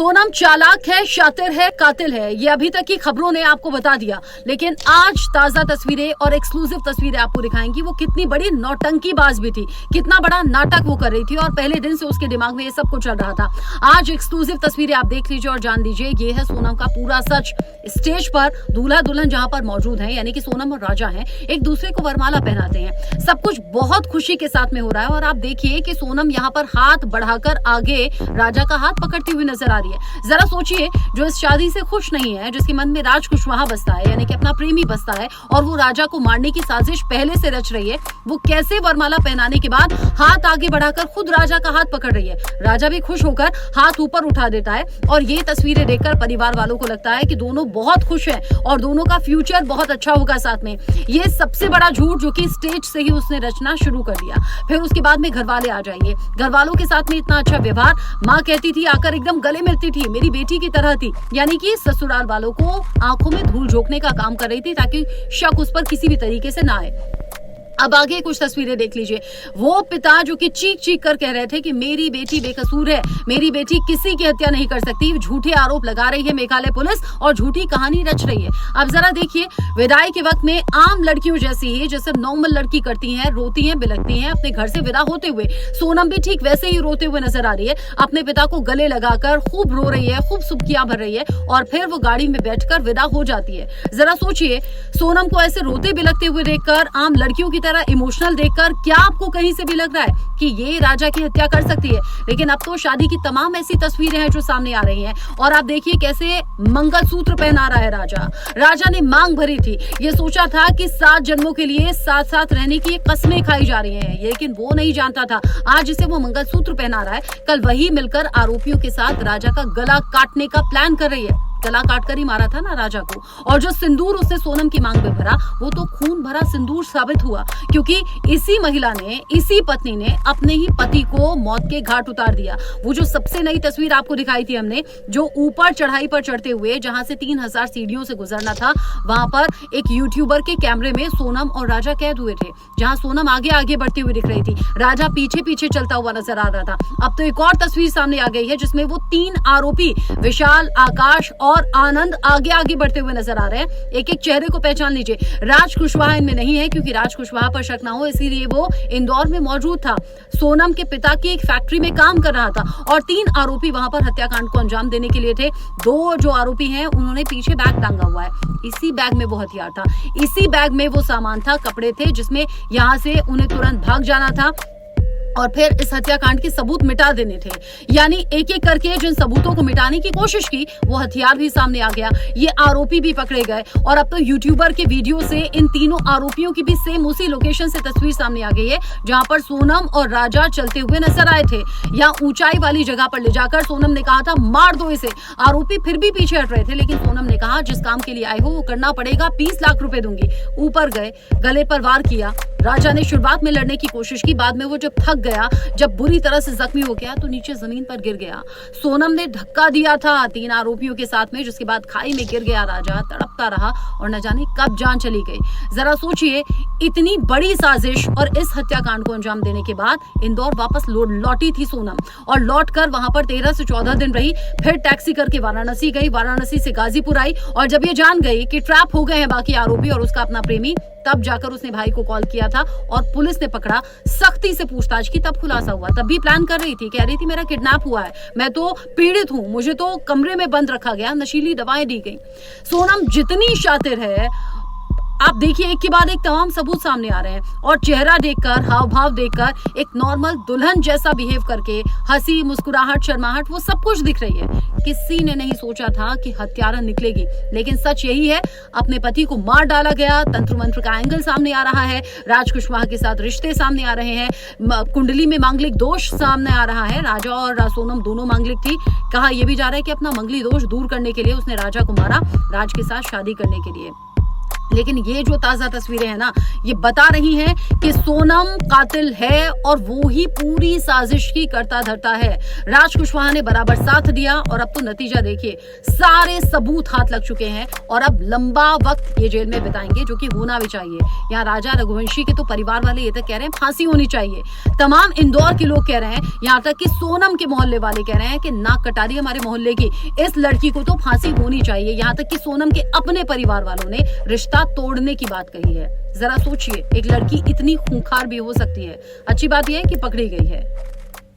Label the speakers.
Speaker 1: सोनम चालाक है, शातिर है, कातिल है, ये अभी तक की खबरों ने आपको बता दिया। लेकिन आज ताजा तस्वीरें और एक्सक्लूसिव तस्वीरें आपको दिखाएंगी वो कितनी बड़ी नौटंकीबाज भी थी, कितना बड़ा नाटक वो कर रही थी और पहले दिन से उसके दिमाग में ये सब कुछ चल रहा था। आज एक्सक्लूसिव तस्वीरें आप देख लीजिए और जान लीजिए ये है सोनम का पूरा सच। स्टेज पर दूल्हा दुल्हन जहां पर मौजूद है, यानी कि सोनम और राजा हैं, एक दूसरे को वरमाला पहनाते हैं। सब कुछ बहुत खुशी के साथ में हो रहा है और आप देखिए कि सोनम यहाँ पर हाथ बढ़ाकर आगे राजा का हाथ पकड़ती हुई नजर आ रही है। जरा सोचिए, जो इस शादी से खुश नहीं है, जिसके मन में राज कुशवाहा बसता है, यानी कि अपना प्रेमी बसता है, और वो राजा को मारने की साजिश पहले से रच रही है, वो कैसे वरमाला पहनाने के बाद हाथ आगे बढ़ाकर खुद राजा का हाथ पकड़ रही है। राजा भी खुश होकर हाथ ऊपर उठा देता है और ये तस्वीरें देखकर परिवार वालों को लगता है कि दोनों बहुत खुश हैं और दोनों का फ्यूचर बहुत अच्छा होगा साथ में। ये सबसे बड़ा झूठ जो कि स्टेज से ही उसने रचना शुरू कर दिया। फिर उसके बाद में घर वाले आ जाएंगे। घर वालों के साथ में इतना अच्छा व्यवहार, माँ कहती थी आकर एकदम गले मिलती थी, मेरी बेटी की तरह थी, यानी कि ससुराल वालों को आंखों में धूल झोंकने का काम कर रही थी ताकि शक उस पर किसी भी तरीके से ना आए। अब आगे कुछ तस्वीरें देख लीजिए। वो पिता जो कि चीख चीख कर कह रहे थे कि मेरी बेटी बेकसूर है, मेरी बेटी किसी की हत्या नहीं कर सकती, झूठे आरोप लगा रही है मेघालय पुलिस और झूठी कहानी रच रही है। अब जरा देखिए, विदाई के वक्त में आम लड़कियों जैसी ही, जैसे नॉर्मल लड़की करती हैं, रोती हैं, बिलखती हैं, अपने घर से विदा होते हुए सोनम भी ठीक वैसे ही रोते हुए नजर आ रही है। अपने पिता को गले लगाकर खूब रो रही है, खूब सुबकियां भर रही है और फिर वो गाड़ी में बैठकर विदा हो जाती है। जरा सोचिए, सोनम को ऐसे रोते बिलखते हुए देखकर, आम लड़कियों की इमोशनल देखकर, क्या आपको कहीं से भी लग रहा है कि ये राजा की हत्या कर सकती है? लेकिन अब तो शादी की तमाम ऐसी तस्वीरें हैं जो सामने आ रही हैं और आप देखिए कैसे मंगलसूत्र पहना रहा है राजा। राजा ने मांग भरी थी, ये सोचा था कि 7 जन्मों के लिए साथ साथ रहने की कस्में खाई जा रही हैं, लेकिन वो नहीं जानता था आज इसे वो मंगलसूत्र पहना रहा है, कल वही मिलकर आरोपियों के साथ राजा का गला काटने का प्लान कर रही है। गला काट कर ही मारा था ना राजा को। और जो सिंदूर उसने सोनम की मांग में भरा, वो तो खून भरा सिंदूर साबित हुआ, क्योंकि इसी महिला ने, इसी पत्नी ने अपने ही पति को मौत के घाट उतार दिया। वो जो सबसे नई तस्वीर आपको दिखाई थी हमने, जो ऊपर चढ़ाई पर चढ़ते हुए जहां से 3000 सीढ़ियों से गुजरना था, वहां पर एक यूट्यूबर के कैमरे में सोनम और राजा कैद हुए थे, जहां सोनम आगे आगे बढ़ती हुई दिख रही थी, राजा पीछे पीछे चलता हुआ नजर आ रहा था। अब तो एक और तस्वीर सामने आ गई है जिसमें वो 3 आरोपी विशाल, आकाश और आनंद आगे आगे बढ़ते हुए नजर आ रहे हैं। एक एक चेहरे को पहचान लीजिए। राज कुशवाहा इनमें नहीं है, क्योंकि राज कुशवाहा पर शक ना हो इसीलिए वो इंदौर में मौजूद था, सोनम के पिता की एक फैक्ट्री में काम कर रहा था और 3 आरोपी वहां पर हत्याकांड को अंजाम देने के लिए थे। 2 जो आरोपी हैं उन्होंने पीछे बैग टांगा हुआ है, इसी बैग में वो हथियार था, इसी बैग में वो सामान था, कपड़े थे, जिसमें यहां से उन्हें तुरंत भाग जाना था और फिर इस हत्याकांड के सबूत मिटा देने थे। यानी एक एक करके जिन सबूतों को मिटाने की कोशिश की, वो हथियार भी सामने आ गया, ये आरोपी भी पकड़े गए और अब तो यूट्यूबर के वीडियो से इन तीनों आरोपियों की भी सेम उसी लोकेशन से तस्वीर सामने आ गई है जहां पर सोनम और राजा चलते हुए नजर आए थे। या ऊंचाई वाली जगह पर ले जाकर सोनम ने कहा था मार दो इसे। आरोपी फिर भी पीछे हट रहे थे, लेकिन सोनम ने कहा जिस काम के लिए आए हो वो करना पड़ेगा, 20 लाख रुपए दूंगी। ऊपर गए, गले पर वार किया। राजा ने शुरुआत में लड़ने की कोशिश की, बाद में वो जब थक गया, जब बुरी तरह से जख्मी हो गया, तो नीचे जमीन पर गिर गया। सोनम ने धक्का दिया था 3 आरोपियों के साथ में, जिसके बाद खाई में गिर गया राजा, तड़पता रहा और न जाने कब जान चली गई। जरा सोचिए, इतनी बड़ी साजिश और इस हत्याकांड को अंजाम देने के बाद इंदौर वापस लौटी थी सोनम और लौटकर वहां पर 13 से 14 दिन रही, फिर टैक्सी करके वाराणसी गई, वाराणसी से गाजीपुर आई और जब ये जान गई कि ट्रैप हो गए हैं बाकी आरोपी और उसका अपना प्रेमी, तब जाकर उसने भाई को कॉल किया था और पुलिस ने पकड़ा, सख्ती से पूछताछ की, तब खुलासा हुआ। तब भी प्लान कर रही थी, कह रही थी मेरा किडनैप हुआ है, मैं तो पीड़ित हूं, मुझे तो कमरे में बंद रखा गया, नशीली दवाएं दी गई। सोनम जितनी शातिर है, आप देखिए एक के बाद एक तमाम सबूत सामने आ रहे हैं और चेहरा देखकर, हाव भाव देखकर, एक नॉर्मल दुल्हन जैसा बिहेव करके, हंसी, मुस्कुराहट, शर्माहट, वो सब कुछ दिख रही है। किसी ने नहीं सोचा था कि हत्यारा निकलेगी, लेकिन सच यही है, अपने पति को मार डाला गया। तंत्र मंत्र का एंगल सामने आ रहा है, राज कुशवाहा के साथ रिश्ते सामने आ रहे हैं, कुंडली में मांगलिक दोष सामने आ रहा है। राजा और सोनम दोनों मांगलिक थी। कहा यह भी जा रहा है कि अपना मंगली दोष दूर करने के लिए उसने राजा को मारा, राज के साथ शादी करने के लिए। लेकिन ये जो ताजा तस्वीरें हैं ना, ये बता रही हैं कि सोनम कातिल है और वो ही पूरी साजिश की करता धरता है। राज कुशवाहा ने बराबर साथ दिया और अब तो नतीजा देखिए, सारे सबूत हाथ लग चुके हैं और अब लंबा वक्त ये जेल में बिताएंगे, जो कि होना भी चाहिए। यहाँ राजा रघुवंशी के तो परिवार वाले ये तक कह रहे हैं फांसी होनी चाहिए। तमाम इंदौर के लोग कह रहे हैं, यहाँ तक कि सोनम के मोहल्ले वाले कह रहे हैं कि नाक कटा रही हमारे मोहल्ले की, इस लड़की को तो फांसी होनी चाहिए। यहाँ तक कि सोनम के अपने परिवार वालों ने रिश्ता तोड़ने की बात कही है। जरा सोचिए, एक लड़की इतनी खूंखार भी हो सकती है। अच्छी बात यह है कि पकड़ी गई है।